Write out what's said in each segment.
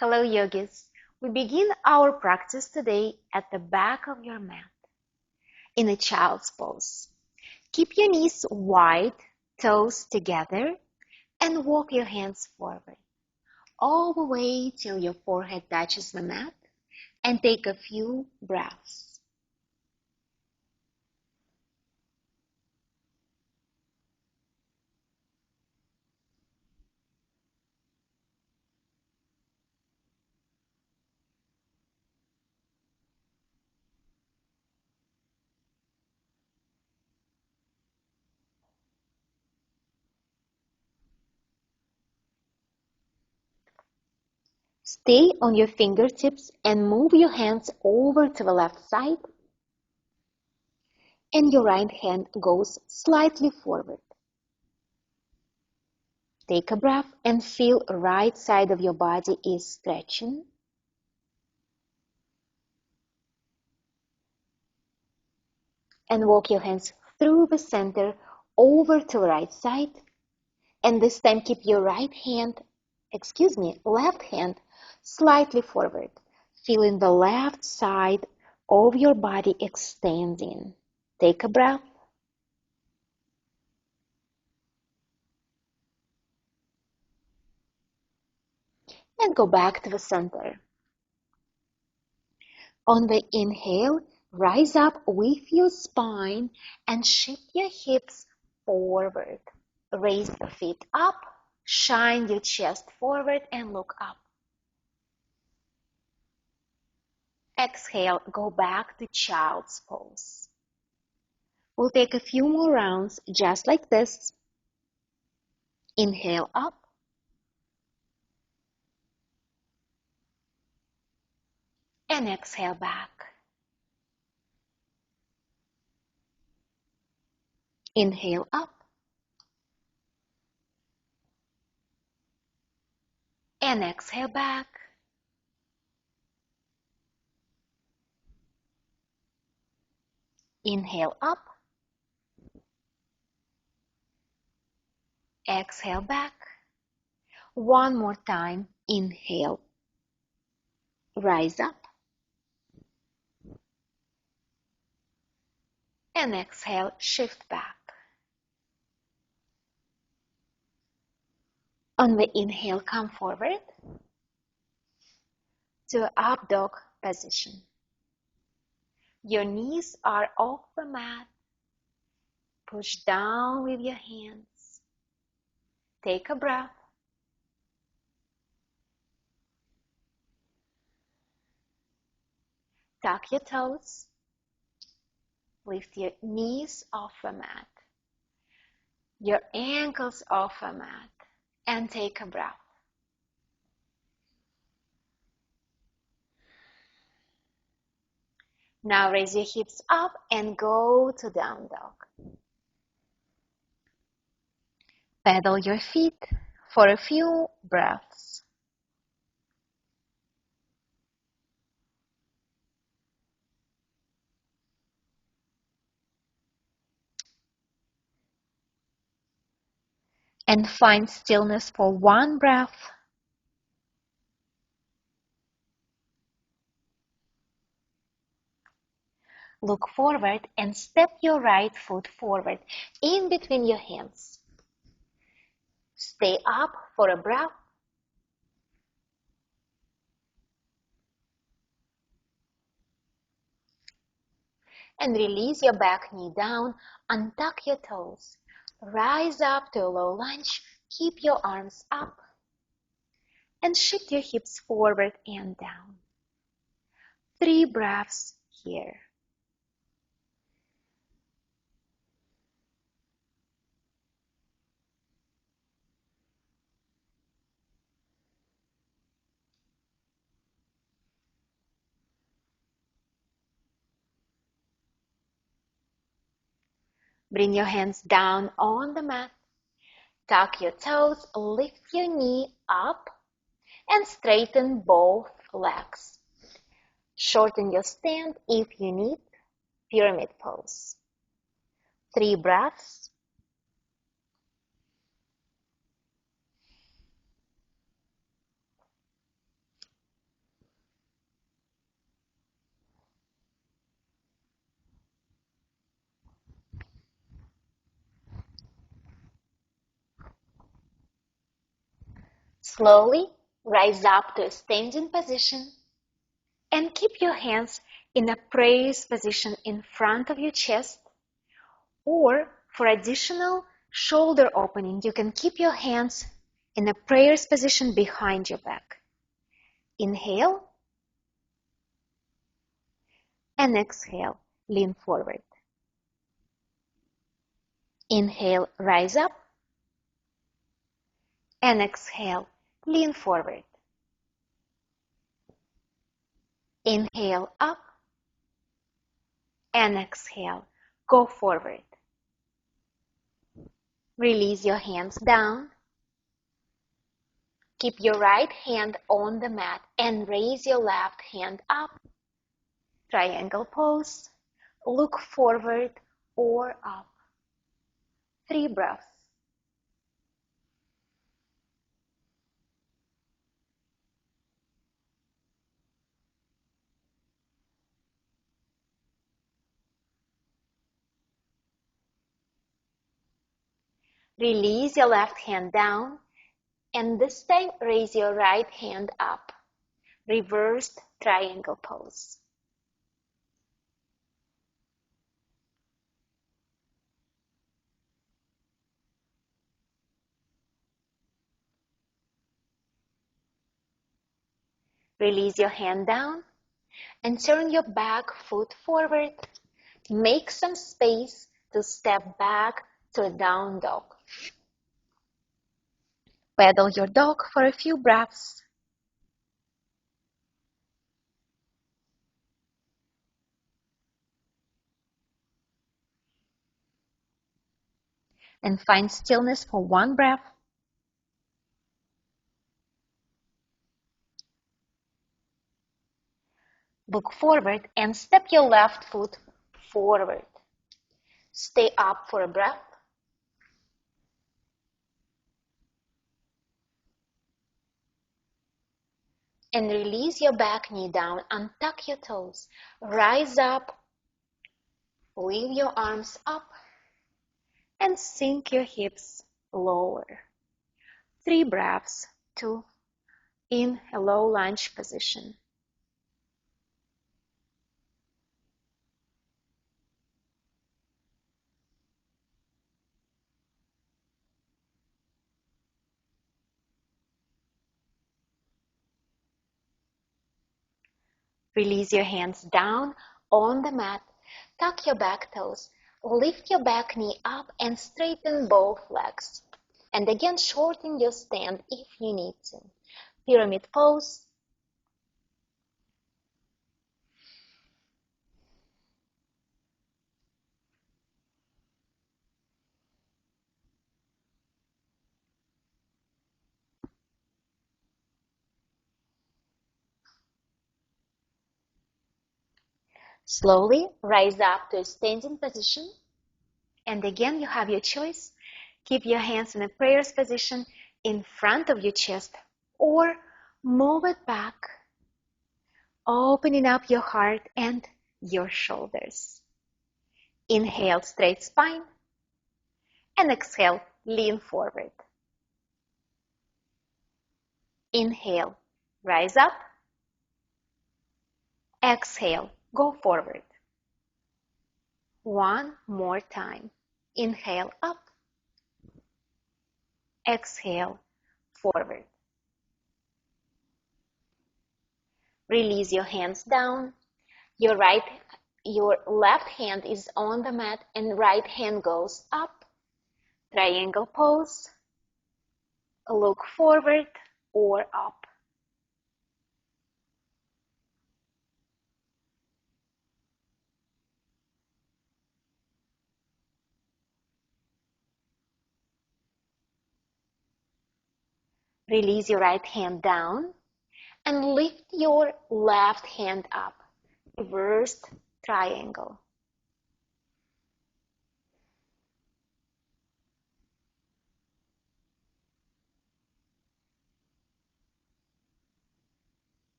Hello, yogis. We begin our practice today at the back of your mat in a child's pose. Keep your knees wide, toes together, and walk your hands forward all the way till your forehead touches the mat, and take a few breaths. Stay on your fingertips and move your hands over to the left side, and your right hand goes slightly forward. Take a breath and feel the right side of your body is stretching. And walk your hands through the center over to the right side. And this time keep your left hand slightly forward, feeling the left side of your body extending. Take a breath. And go back to the center. On the inhale, rise up with your spine and shift your hips forward. Raise the feet up, shine your chest forward and look up. Exhale, go back to child's pose. We'll take a few more rounds just like this. Inhale up. And exhale back. Inhale up. And exhale back. Inhale up. Exhale back. One more time. Inhale. Rise up. And exhale, shift back. On the inhale, come forward to up dog position. Your knees are off the mat. Push down with your hands. Take a breath. Tuck your toes. Lift your knees off the mat. Your ankles off the mat. And take a breath. Now raise your hips up and go to down dog. Pedal your feet for a few breaths. And find stillness for one breath. Look forward and step your right foot forward in between your hands. Stay up for a breath. And release your back knee down, untuck your toes. Rise up to a low lunge, keep your arms up, and shift your hips forward and down. 3 breaths here. Bring your hands down on the mat. Tuck your toes, lift your knee up, and straighten both legs. Shorten your stand if you need. Pyramid pose. 3 breaths. Slowly rise up to a standing position and keep your hands in a prayer position in front of your chest, or for additional shoulder opening, you can keep your hands in a prayer position behind your back. Inhale and exhale, lean forward. Inhale, rise up, and exhale, lean forward. Inhale up, and exhale, go forward. Release your hands down. Keep your right hand on the mat and raise your left hand up. Triangle pose. Look forward or up. 3 breaths. Release your left hand down, and this time raise your right hand up. Reversed triangle pose. Release your hand down and turn your back foot forward. Make some space to step back to a down dog. Pedal your dog for a few breaths. And find stillness for 1 breath. Look forward and step your left foot forward. Stay up for a breath. And release your back knee down, untuck your toes, rise up, leave your arms up, and sink your hips lower. 3 breaths in a low lunge position. Release your hands down on the mat, tuck your back toes, lift your back knee up and straighten both legs. And again, shorten your stand if you need to. Pyramid pose. Slowly rise up to a standing position. And again, you have your choice. Keep your hands in a prayer position in front of your chest, or move it back, opening up your heart and your shoulders. Inhale, straight spine, and exhale, lean forward. Inhale, rise up. Exhale, go forward. 1 more time. Inhale up. Exhale, forward. Release your hands down. Your left hand is on the mat and right hand goes up. Triangle pose. Look forward or up. Release your right hand down and lift your left hand up. Reversed triangle.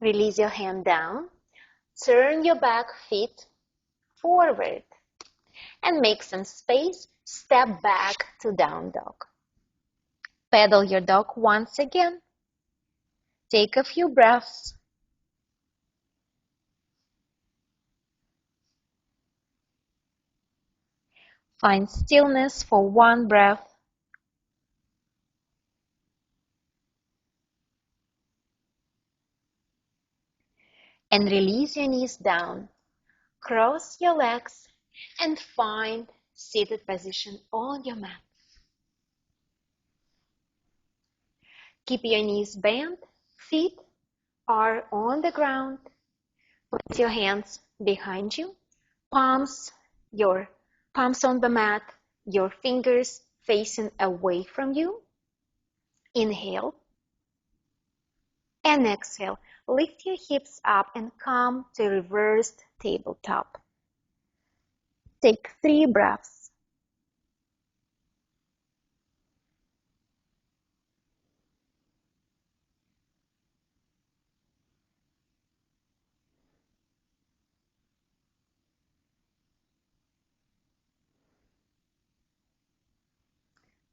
Release your hand down. Turn your back feet forward and make some space. Step back to down dog. Pedal your dog once again. Take a few breaths. Find stillness for one breath. And release your knees down. Cross your legs and find seated position on your mat. Keep your knees bent, feet are on the ground. Place your hands behind you, your palms on the mat, your fingers facing away from you. Inhale and exhale. Lift your hips up and come to reversed tabletop. Take 3 breaths.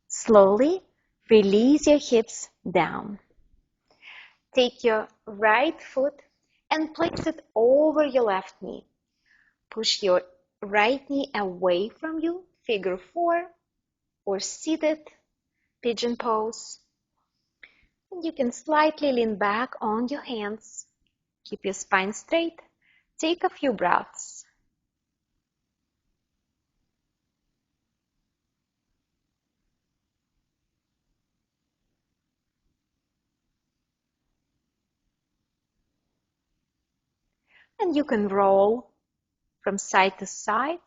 Slowly release your hips down. Take your right foot and place it over your left knee. Push your right knee away from you, figure 4, or seated pigeon pose. And you can slightly lean back on your hands. Keep your spine straight. Take a few breaths. And you can roll from side to side.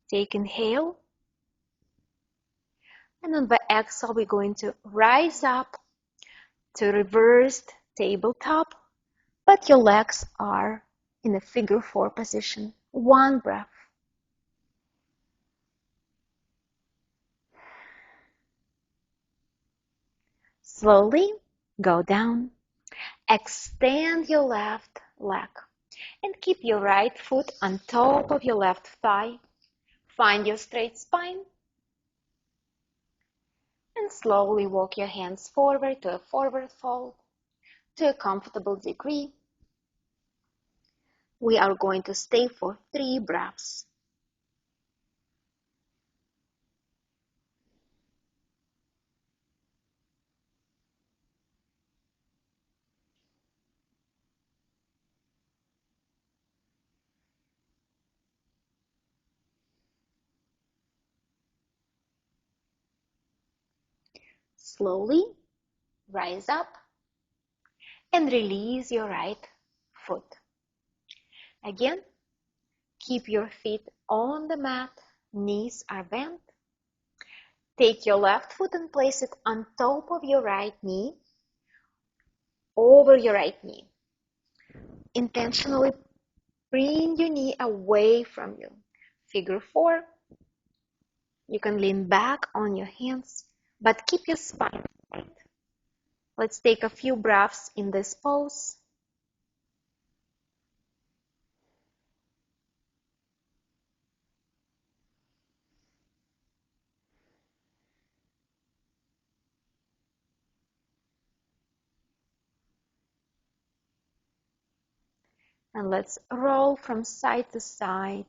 Take inhale. And on the exhale, we're going to rise up to reversed tabletop, but your legs are in a figure 4 position. One breath. Slowly go down. Extend your left leg and keep your right foot on top of your left thigh. Find your straight spine and slowly walk your hands forward to a forward fold to a comfortable degree. We are going to stay for 3 breaths. Slowly rise up and release your right foot. Again, keep your feet on the mat, knees are bent. Take your left foot and place it on top of your right knee, over your right knee. Intentionally bring your knee away from you. Figure 4. You can lean back on your hands, but keep your spine straight. Let's take a few breaths in this pose. And let's roll from side to side.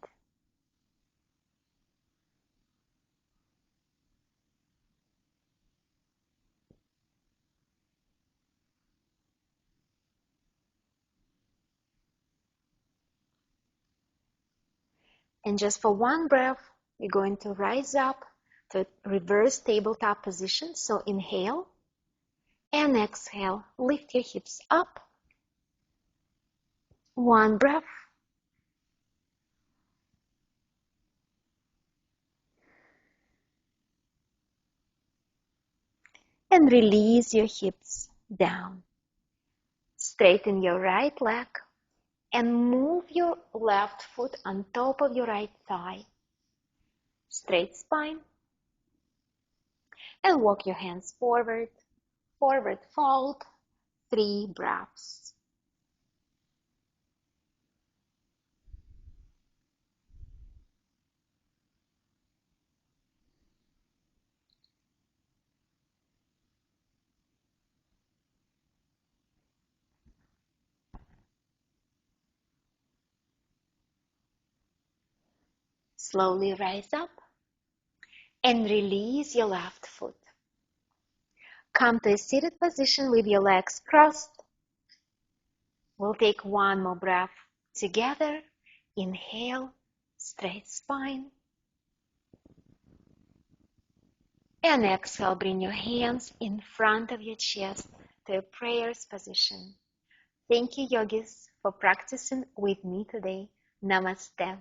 And just for one breath, we're going to rise up to reverse tabletop position. So inhale and exhale. Lift your hips up. One breath. And release your hips down. Straighten your right leg and move your left foot on top of your right thigh. straight spine. And walk your hands forward, forward fold, 3 breaths. Slowly rise up and release your left foot. Come to a seated position with your legs crossed. We'll take one more breath together. Inhale, straight spine. And exhale, bring your hands in front of your chest to a prayer's position. Thank you, yogis, for practicing with me today. Namaste.